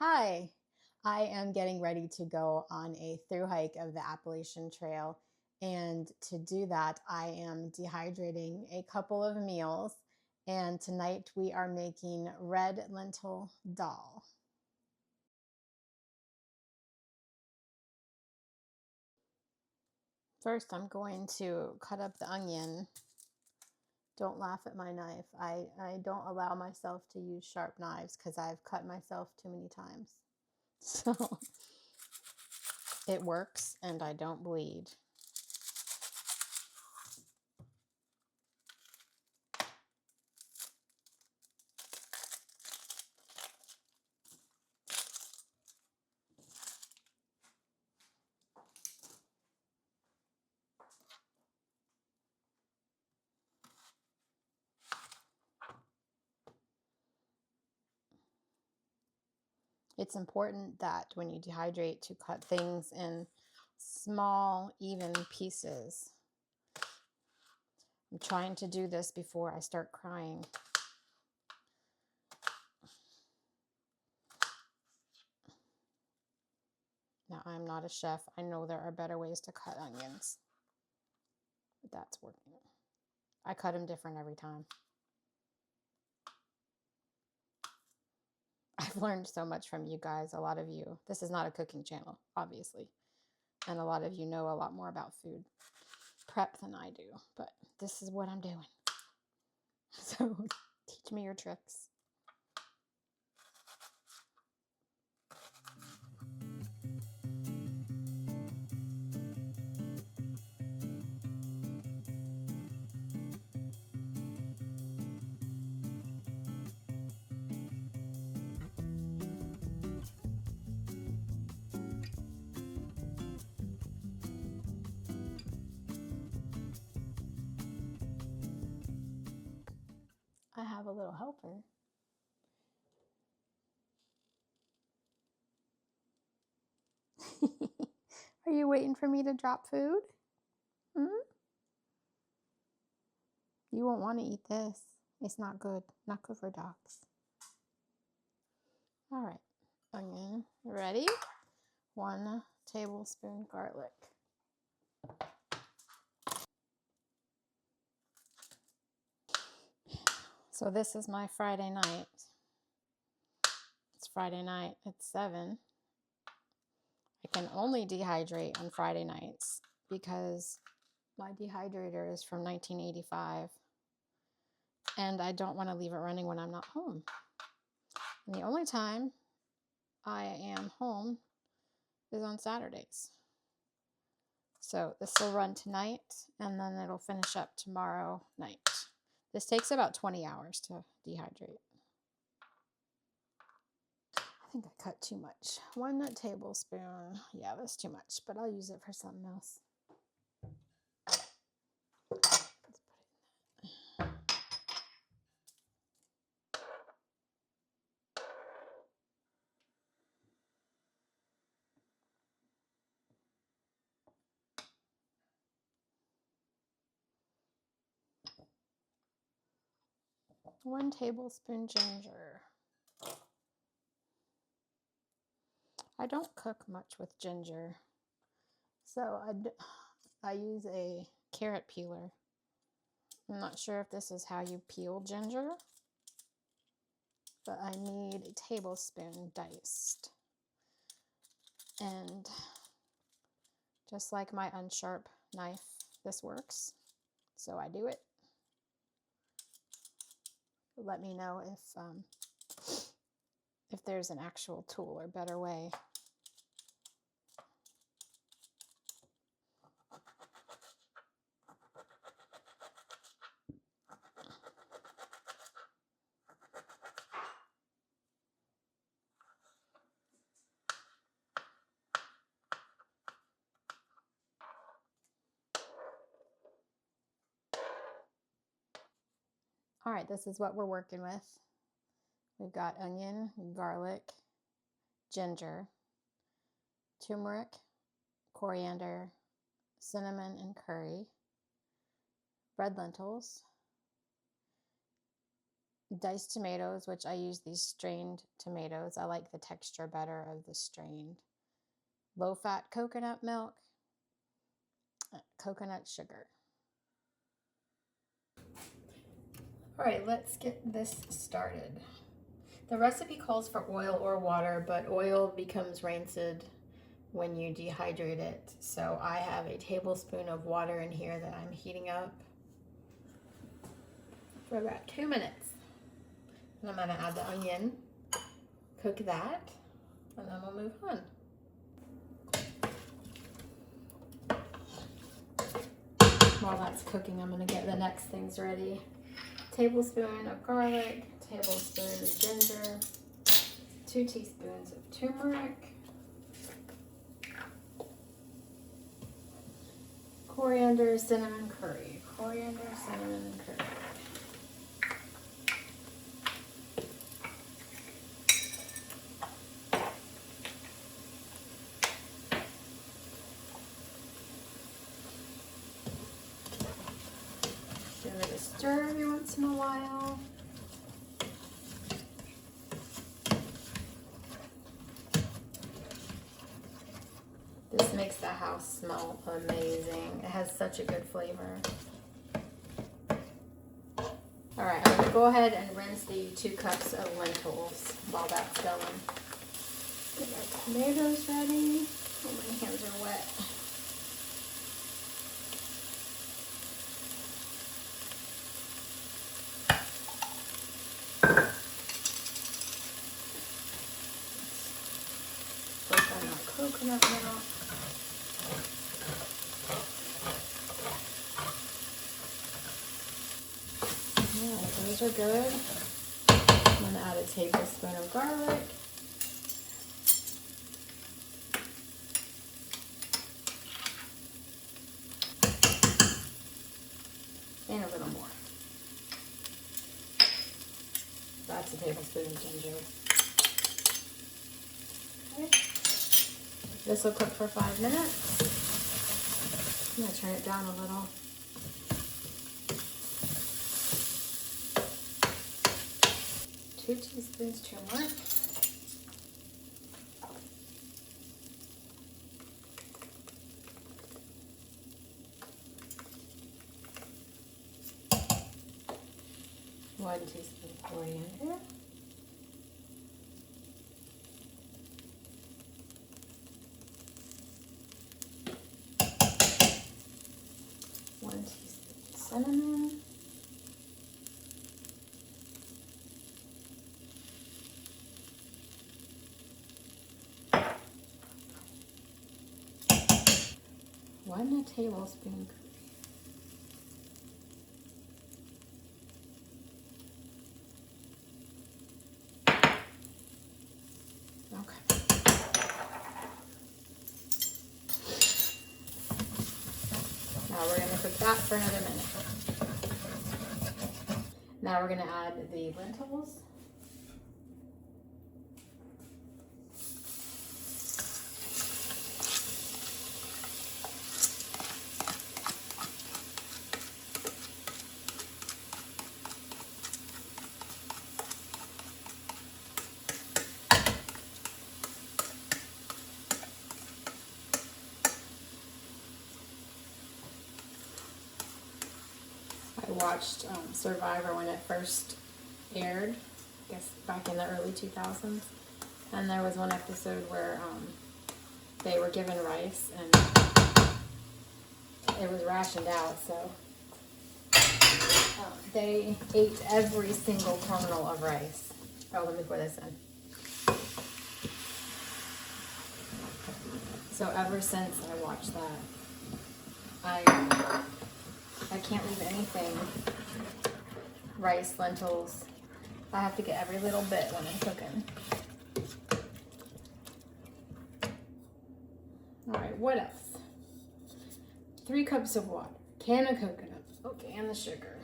Hi, I am getting ready to go on a through hike of the Appalachian Trail. And to do that, I am dehydrating a couple of meals. And tonight we are making red lentil dal. First, I'm going to cut up the onion. Don't laugh at my knife. I don't allow myself to use sharp knives because I've cut myself too many times. So it works and I don't bleed. It's important that when you dehydrate to cut things in small, even pieces. I'm trying to do this before I start crying. Now, I'm not a chef. I know there are better ways to cut onions, but that's working. I cut them different every time. I've learned so much from you guys, a lot of you. This is not a cooking channel, obviously. And a lot of you know a lot more about food prep than I do, but this is what I'm doing. So teach me your tricks. I have a little helper. Are you waiting for me to drop food? Hmm? You won't want to eat this. It's not good. Not good for dogs. All right. Onion. Ready? 1 tablespoon garlic. So this is my Friday night. It's Friday night at 7. I can only dehydrate on Friday nights because my dehydrator is from 1985 and I don't want to leave it running when I'm not home. And the only time I am home is on Saturdays. So this will run tonight and then it'll finish up tomorrow night. This takes about 20 hours to dehydrate. I think I cut too much. 1 tablespoon. Yeah, that's too much, but I'll use it for something else. Let's put it in that. One tablespoon ginger. I don't cook much with ginger, so I use a carrot peeler. I'm not sure if this is how you peel ginger, but I need a tablespoon diced. And just like my unsharp knife, this works. So I do it. Let me know if there's an actual tool or better way. All right, this is what we're working with. We've got onion, garlic, ginger, turmeric, coriander, cinnamon and curry, red lentils, diced tomatoes, which I use these strained tomatoes. I like the texture better of the strained. Low-fat coconut milk, coconut sugar. All right, let's get this started. The recipe calls for oil or water, but oil becomes rancid when you dehydrate it. So I have a tablespoon of water in here that I'm heating up for about 2 minutes. And I'm gonna add the onion, cook that, and then we'll move on. While that's cooking, I'm gonna get the next things ready. Tablespoon of garlic, tablespoon of ginger, 2 teaspoons of turmeric, coriander, cinnamon, curry. Coriander, cinnamon, and curry. Give it a stir every once in a while. This makes the house smell amazing. It has such a good flavor. All right, I'm gonna go ahead and rinse the 2 cups of lentils while that's going. Get my tomatoes ready. Oh, my hands are wet. Put on our coconut milk. Yeah, those are good. I'm gonna add a tablespoon of garlic. And a little more. That's a tablespoon of ginger. Okay. This will cook for 5 minutes. I'm gonna turn it down a little. Two teaspoons turmeric. One teaspoon coriander. One teaspoon cinnamon. One tablespoon curry. Now we're going to cook that for another minute. Now we're going to add the lentils. I watched Survivor when it first aired, I guess back in the early 2000s, and there was one episode where they were given rice and it was rationed out, so they ate every single kernel of rice. Oh, let me pour this in. So ever since I watched that, I can't leave anything. Rice, lentils. I have to get every little bit when I'm cooking. Alright, what else? 3 cups of water. Can of coconut. Okay, and the sugar.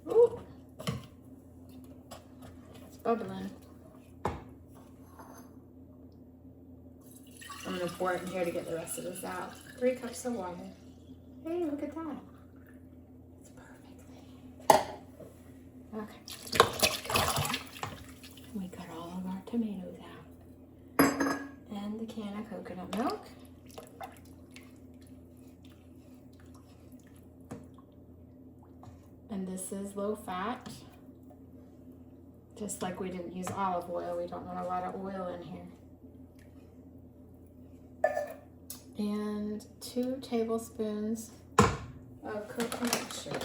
Ooh. It's bubbling. I'm going to pour it in here to get the rest of this out. 3 cups of water. Hey, look at that. It's perfect. Okay. We got all of our tomatoes out. And the can of coconut milk. And this is low fat. Just like we didn't use olive oil, we don't want a lot of oil in here. And 2 tablespoons of coconut sugar.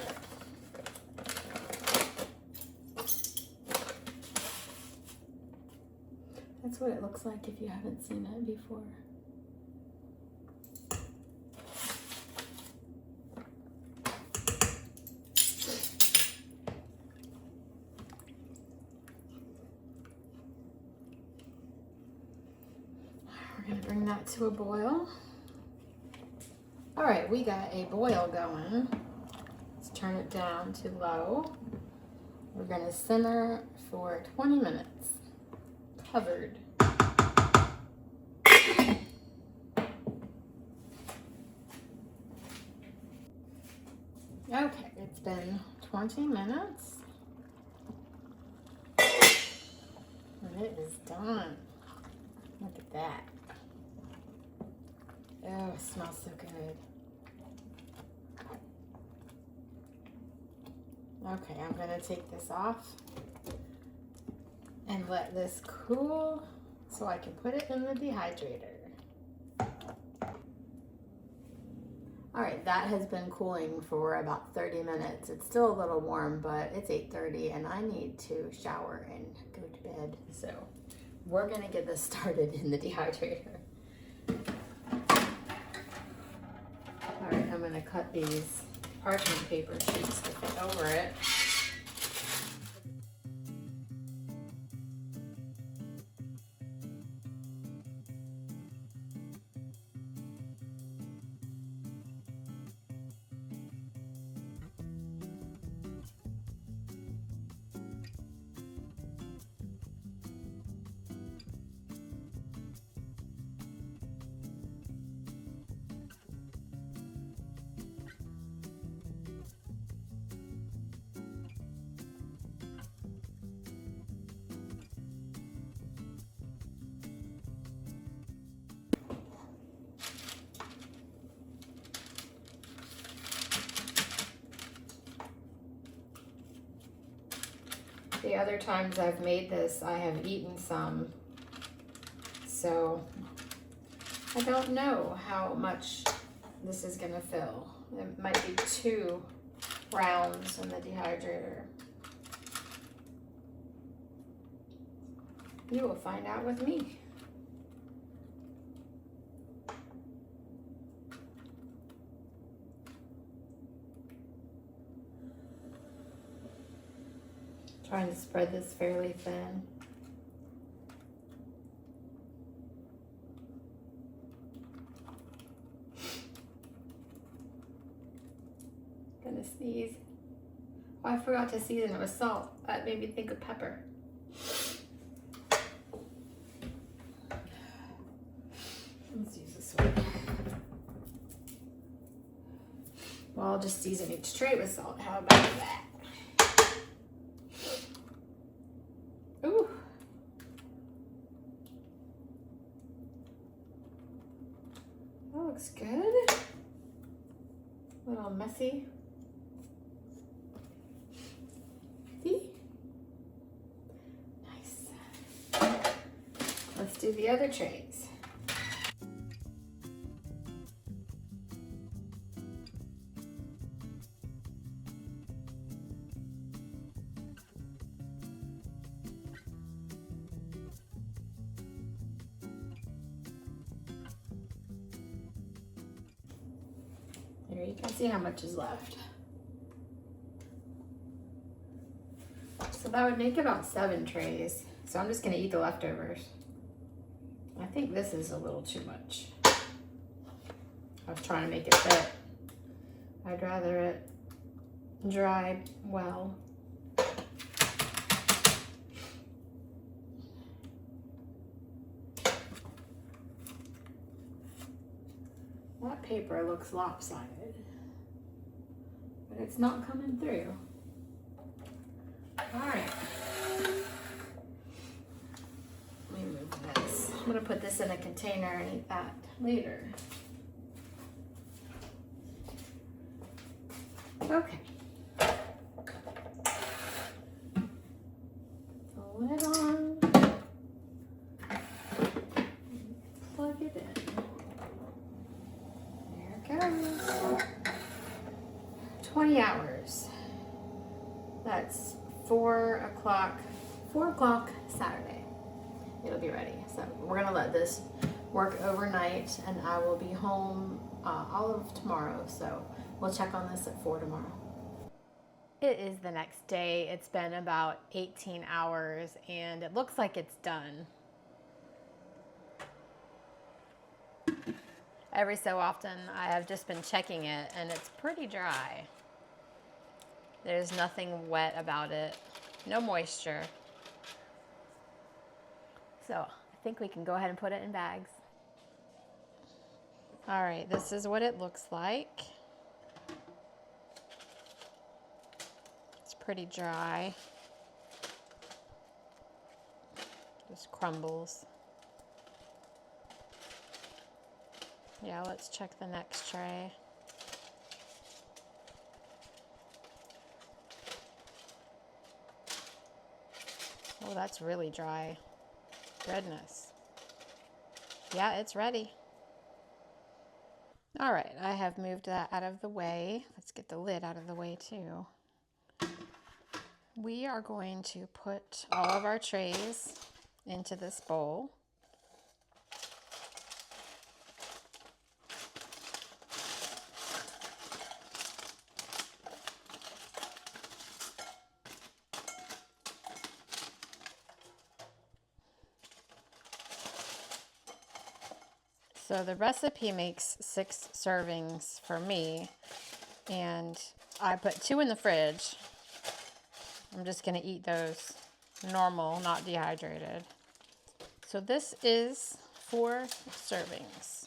That's what it looks like if you haven't seen it before. We're going to bring that to a boil. All right, we got a boil going. Let's turn it down to low. We're going to simmer for 20 minutes. Covered. Okay, it's been 20 minutes. And it is done. Look at that. Oh, it smells so good. Okay, I'm gonna take this off and let this cool so I can put it in the dehydrator. All right, that has been cooling for about 30 minutes. It's still a little warm, but it's 8:30 and I need to shower and go to bed. So we're gonna get this started in the dehydrator. All right, I'm gonna cut these parchment paper sheets to fit over it. The other times I've made this, I have eaten some, so I don't know how much this is gonna fill. It might be 2 rounds in the dehydrator. You will find out with me. Trying to spread this fairly thin. Gonna sneeze. Oh, I forgot to season it with salt. That made me think of pepper. Let's use this one. Well, I'll just season each tray with salt. How about that? Ooh. That looks good. A little messy. See? Nice. Let's do the other trays. There, you can see how much is left. So that would make about 7 trays. So I'm just gonna eat the leftovers. I think this is a little too much. I was trying to make it fit. I'd rather it dry well. That paper looks lopsided, but it's not coming through. All right. Let me move this. I'm going to put this in a container and eat that later. Okay. The lid on. Plug it in. There it goes. 20 hours. That's 4 o'clock Saturday. It'll be ready. So we're gonna let this work overnight, and I will be home all of tomorrow. So we'll check on this at 4 tomorrow. It is the next day. It's been about 18 hours, and it looks like it's done. Every so often, I have just been checking it, and it's pretty dry. There's nothing wet about it, no moisture. So I think we can go ahead and put it in bags. All right, this is what it looks like. It's pretty dry. Just crumbles. Yeah, let's check the next tray. Oh, that's really dry. Goodness. Yeah, it's ready. All right, I have moved that out of the way. Let's get the lid out of the way too. We are going to put all of our trays into this bowl. So the recipe makes 6 servings for me, and I put 2 in the fridge. I'm just going to eat those normal, not dehydrated. So this is 4 servings.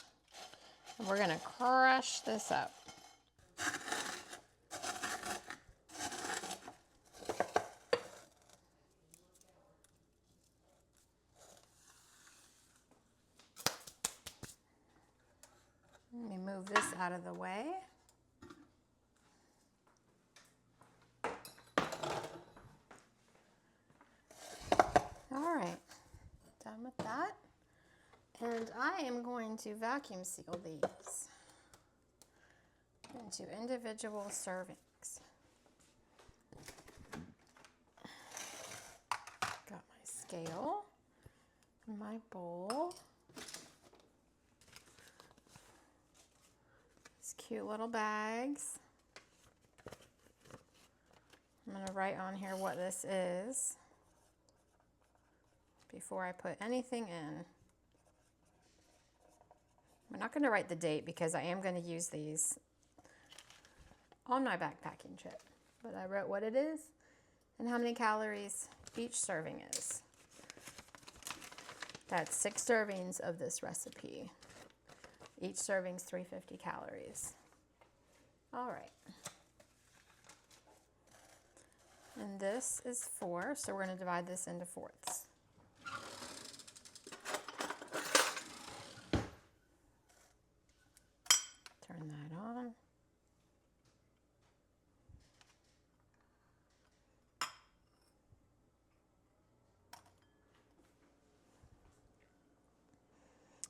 And we're going to crush this up. Let me move this out of the way. All right, done with that. And I am going to vacuum seal these into individual servings. Got my scale, my bowl. Cute little bags. I'm going to write on here what this is before I put anything in. I'm not going to write the date because I am going to use these on my backpacking trip. But I wrote what it is and how many calories each serving is. That's 6 servings of this recipe. Each serving's 350 calories. All right. And this is 4, so we're going to divide this into fourths. Turn that on.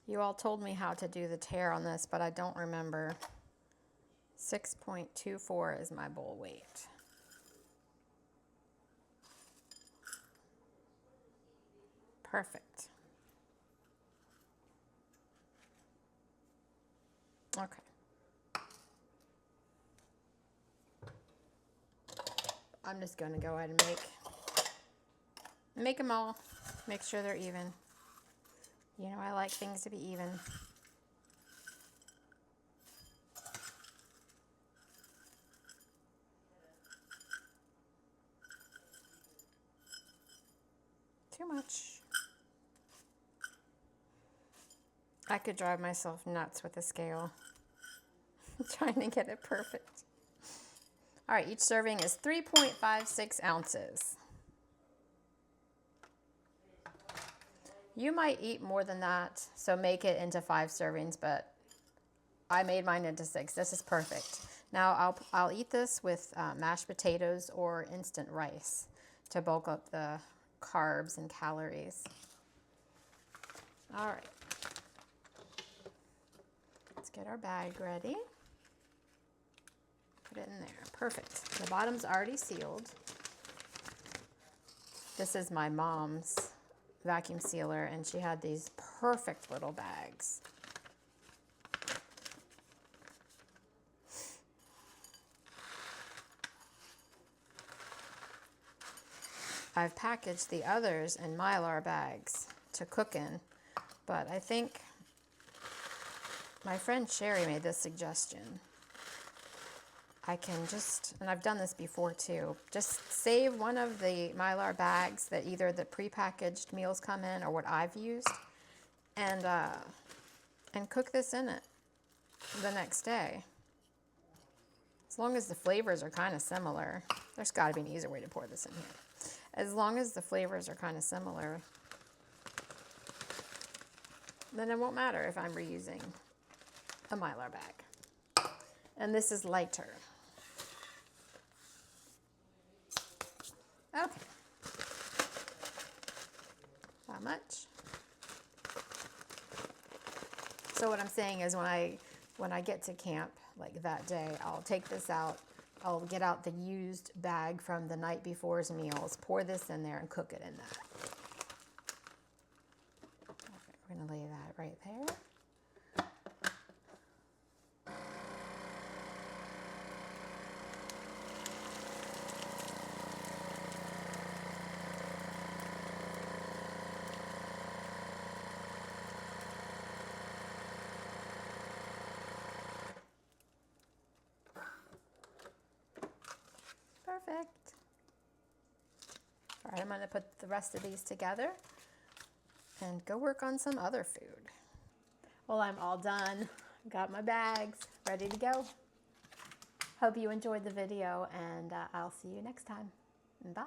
You all told me how to do the tare on this, but I don't remember. 6.24 is my bowl weight. Perfect. Okay. I'm just going to go ahead and make them all. Make sure they're even. You know, I like things to be even. Too much. I could drive myself nuts with a scale. Trying to get it perfect. All right, each serving is 3.56 ounces. You might eat more than that, so make it into 5 servings, but I made mine into 6. This is perfect. Now I'll eat this with mashed potatoes or instant rice to bulk up the carbs and calories. All right. Let's get our bag ready. Put it in there. Perfect. The bottom's already sealed. This is my mom's vacuum sealer, and she had these perfect little bags. I've packaged the others in Mylar bags to cook in, but I think my friend Sherry made this suggestion. I can just, and I've done this before too, just save one of the Mylar bags that either the prepackaged meals come in or what I've used, and cook this in it the next day. As long as the flavors are kind of similar. There's got to be an easier way to pour this in here. As long as the flavors are kind of similar, then it won't matter if I'm reusing a Mylar bag. And this is lighter. Okay. That much. So what I'm saying is when I get to camp, like that day, I'll take this out. I'll get out the used bag from the night before's meals, pour this in there, and cook it in that. Okay, we're going to lay that right there. Perfect. All right, I'm going to put the rest of these together and go work on some other food. Well, I'm all done. Got my bags ready to go. Hope you enjoyed the video, and I'll see you next time. Bye.